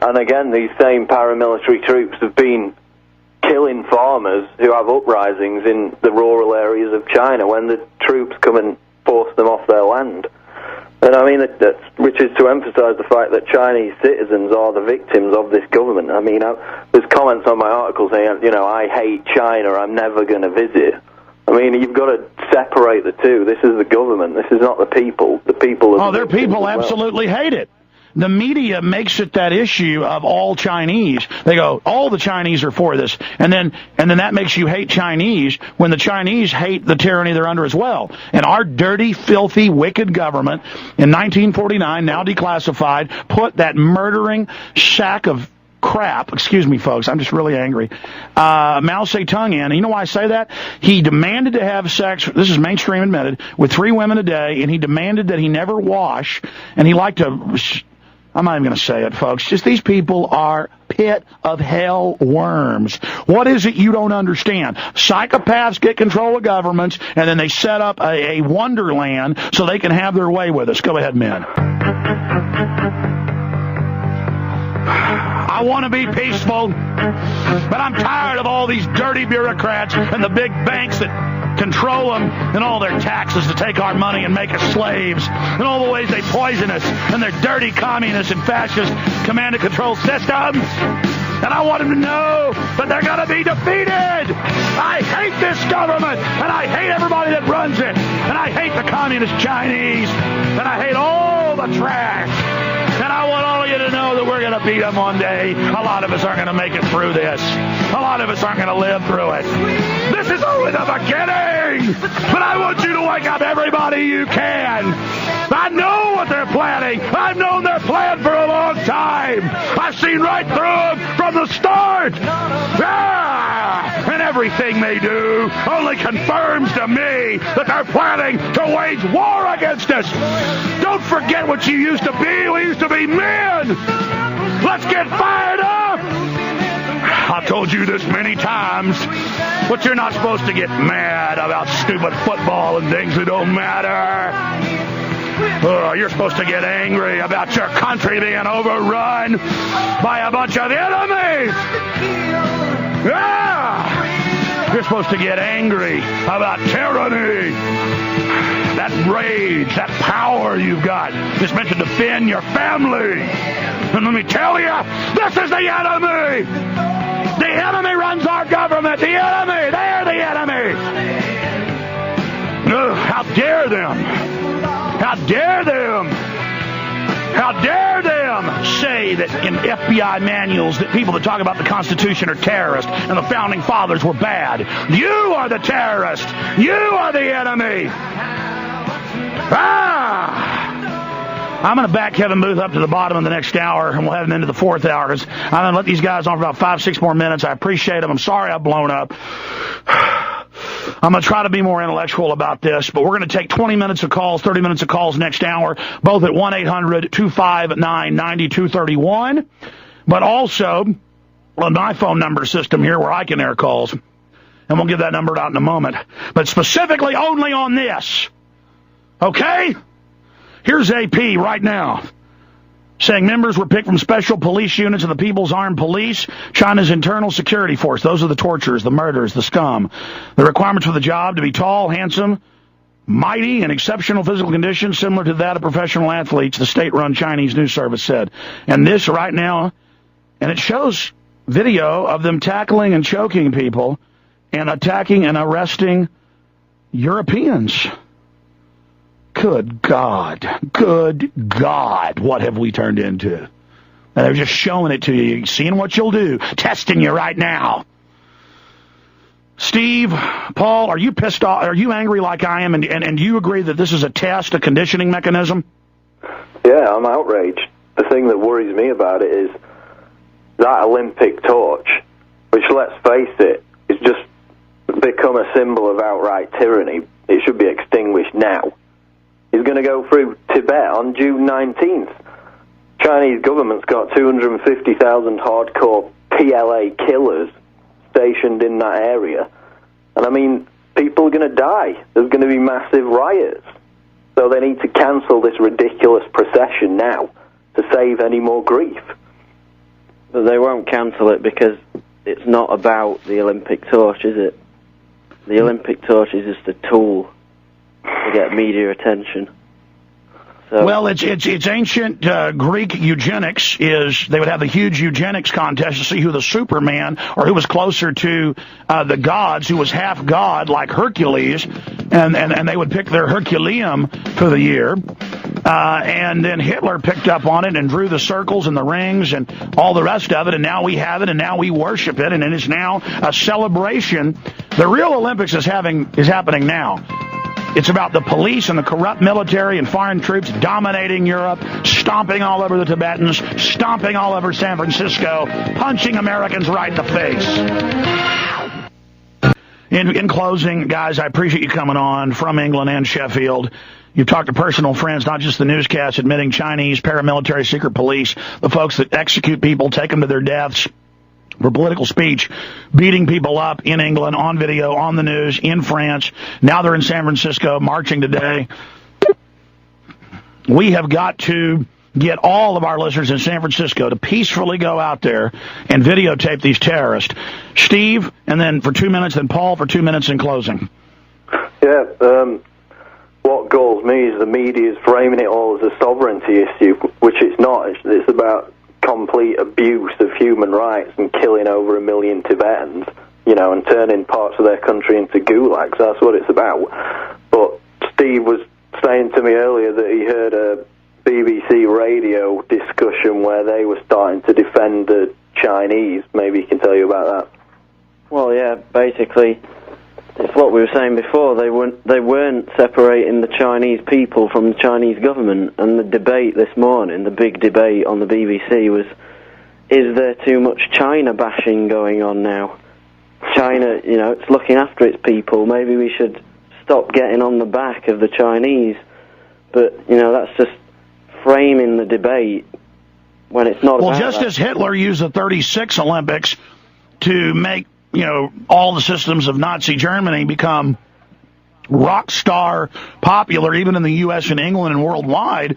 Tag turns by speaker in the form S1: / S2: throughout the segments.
S1: And again, these same paramilitary troops have been killing farmers who have uprisings in the rural areas of China when the troops come and force them off their land. And I mean, which is to emphasize the fact that Chinese citizens are the victims of this government. I mean, there's comments on my article saying, you know, I hate China, I'm never going to visit. I mean, you've got to separate the two. This is the government. This is not the people. The people.
S2: Oh, their people absolutely hate it. The media makes it that issue of all Chinese. They go, all the Chinese are for this, and then that makes you hate Chinese when the Chinese hate the tyranny they're under as well. And our dirty, filthy, wicked government in 1949, now declassified, put that murdering sack of crap, excuse me, folks, I'm just really angry, Mao Zedong in. And you know why I say that? He demanded to have sex, this is mainstream admitted, with 3 women a day, and he demanded that he never wash, and he liked to... I'm not even going to say it, folks. Just these people are pit of hell worms. What is it you don't understand? Psychopaths get control of governments, and then they set up a wonderland so they can have their way with us. Go ahead, men. I want to be peaceful, but I'm tired of all these dirty bureaucrats and the big banks that control them and all their taxes to take our money and make us slaves and all the ways they poison us and their dirty communist and fascist command and control systems. And I want them to know that they're going to be defeated. I hate this government, and I hate everybody that runs it, and I hate the communist Chinese, and I hate all the trash. And I want all of you to know that we're going to beat them one day. A lot of us aren't going to make it through this. A lot of us aren't going to live through it. This is only the beginning. But I want you to wake up, everybody you can. I know what they're planning. I've known their plan for a long time. I've seen right through them from the start. And everything they do only confirms to me that they're planning to wage war against us. Don't forget what you used to be. We used to be men. Let's get fired up. I've told you this many times, but you're not supposed to get mad about stupid football and things that don't matter. You're supposed to get angry about your country being overrun by a bunch of enemies. You're supposed to get angry about tyranny. That rage, that power you've got is meant to defend your family. And let me tell you, this is the enemy. The enemy runs our government. The enemy. They're the enemy. How dare them? How dare them? How dare them say that in FBI manuals that people that talk about the Constitution are terrorists and the Founding Fathers were bad. You are the terrorist. You are the enemy. I'm going to back Kevin Booth up to the bottom of the next hour, and we'll have him into the 4th hour. I'm going to let these guys on for about 5-6 more minutes. I appreciate them. I'm sorry I've blown up. I'm going to try to be more intellectual about this, but we're going to take 20 minutes of calls, 30 minutes of calls next hour, both at 1-800-259-9231, but also on my phone number system here where I can air calls, and we'll give that number out in a moment, but specifically only on this. Okay? Here's AP right now saying members were picked from special police units of the People's Armed Police, China's internal security force. Those are the torturers, the murderers, the scum. The requirements for the job: to be tall, handsome, mighty, and exceptional physical conditions similar to that of professional athletes, the state-run Chinese news service said. And this right now, and it shows video of them tackling and choking people and attacking and arresting Europeans. Good God, what have we turned into? And they're just showing it to you, seeing what you'll do, testing you right now. Steve, Paul, are you pissed off? Are you angry like I am? And do you agree that this is a test, a conditioning mechanism?
S1: Yeah, I'm outraged. The thing that worries me about it is that Olympic torch, which, let's face it, is just become a symbol of outright tyranny. It should be extinguished now. Is going to go through Tibet on June 19th. Chinese government's got 250,000 hardcore PLA killers stationed in that area. And I mean, people are going to die. There's going to be massive riots. So they need to cancel this ridiculous procession now to save any more grief.
S3: they won't cancel it because it's not about the Olympic torch, is it? The Olympic torch is just a tool to get media attention. So,
S2: well, it's ancient Greek eugenics. They would have the huge eugenics contest to see who the Superman or who was closer to the gods, who was half god like Hercules, and they would pick their Herculeum for the year. And then Hitler picked up on it and drew the circles and the rings and all the rest of it, and now we have it, and now we worship it, and it is now a celebration. The real Olympics is happening now. It's about the police and the corrupt military and foreign troops dominating Europe, stomping all over the Tibetans, stomping all over San Francisco, punching Americans right in the face. In closing, guys, I appreciate you coming on from England and Sheffield. You've talked to personal friends, not just the newscast, admitting Chinese paramilitary secret police, the folks that execute people, take them to their deaths for political speech, beating people up in England, on video, on the news, in France. Now they're in San Francisco, marching today. We have got to get all of our listeners in San Francisco to peacefully go out there and videotape these terrorists. Steve, and then for 2 minutes, then Paul for 2 minutes in closing.
S1: Yeah, what galls me is the media is framing it all as a sovereignty issue, which it's not. It's about complete abuse of human rights and killing over 1 million Tibetans, and turning parts of their country into gulags. That's what it's about. But Steve was saying to me earlier that he heard a BBC radio discussion where they were starting to defend the Chinese. Maybe he can tell you about that.
S3: well, yeah, basically, it's what we were saying before. They weren't separating the Chinese people from the Chinese government. And the debate this morning, the big debate on the BBC, was: is there too much China bashing going on now? China, it's looking after its people. Maybe we should stop getting on the back of the Chinese. But that's just framing the debate when it's not.
S2: Well, just as Hitler used the '36 Olympics to make all the systems of Nazi Germany become rock star popular, even in the U.S. and England and worldwide.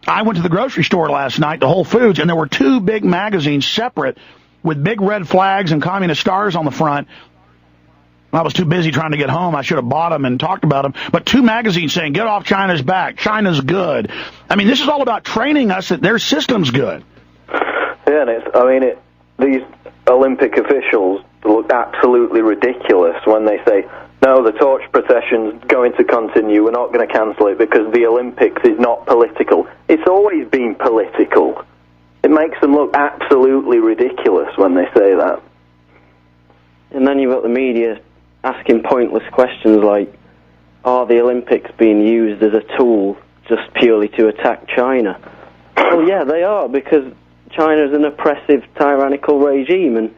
S2: I went to the grocery store last night, to Whole Foods, and there were 2 big magazines separate with big red flags and communist stars on the front. I was too busy trying to get home. I should have bought them and talked about them. But 2 magazines saying, get off China's back. China's good. I mean, this is all about training us that their system's good.
S1: Yeah, and these Olympic officials look absolutely ridiculous when they say, no, the torch procession's going to continue, we're not going to cancel it because the Olympics is not political. It's always been political. It makes them look absolutely ridiculous when they say that.
S3: And then you've got the media asking pointless questions like, are the Olympics being used as a tool just purely to attack China? Well, yeah, they are, because China's an oppressive, tyrannical regime, and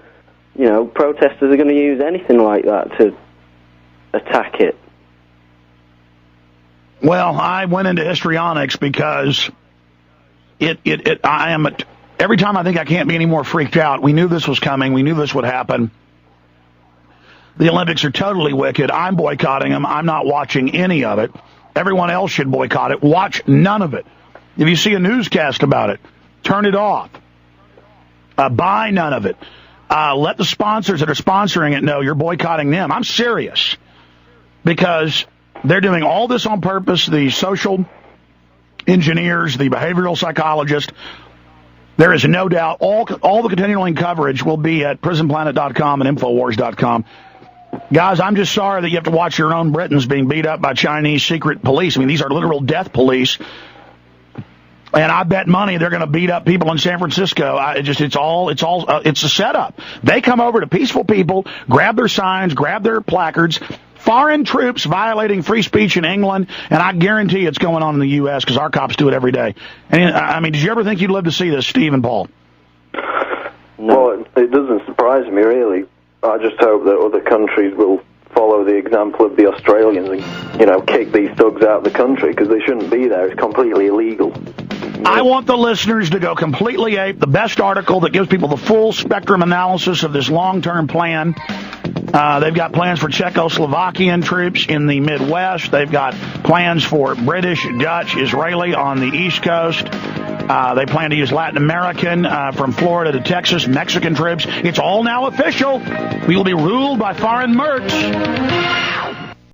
S3: protesters are going to use anything like that to attack it.
S2: Well, I went into histrionics because every time I think I can't be any more freaked out. We knew this was coming. We knew this would happen. The Olympics are totally wicked. I'm boycotting them. I'm not watching any of it. Everyone else should boycott it. Watch none of it. If you see a newscast about it, turn it off. Buy none of it. Let the sponsors that are sponsoring it know you're boycotting them. I'm serious. Because they're doing all this on purpose. The social engineers, the behavioral psychologists. There is no doubt all the continuing coverage will be at prisonplanet.com and Infowars.com. Guys, I'm just sorry that you have to watch your own Britons being beat up by Chinese secret police. I mean, these are literal death police. And I bet money they're going to beat up people in San Francisco. It's a setup. They come over to peaceful people, grab their signs, grab their placards. Foreign troops violating free speech in England, and I guarantee it's going on in the U.S. because our cops do it every day. And I mean, did you ever think you'd live to see this, Steve and Paul?
S1: Well, it doesn't surprise me, really. I just hope that other countries will follow the example of the Australians and, kick these thugs out of the country, because they shouldn't be there. It's completely illegal.
S2: I want the listeners to go completely ape. The best article that gives people the full spectrum analysis of this long-term plan. They've got plans for Czechoslovakian troops in the Midwest. They've got plans for British, Dutch, Israeli on the East Coast. They plan to use Latin American from Florida to Texas, Mexican troops. It's all now official. We will be ruled by foreign mercs.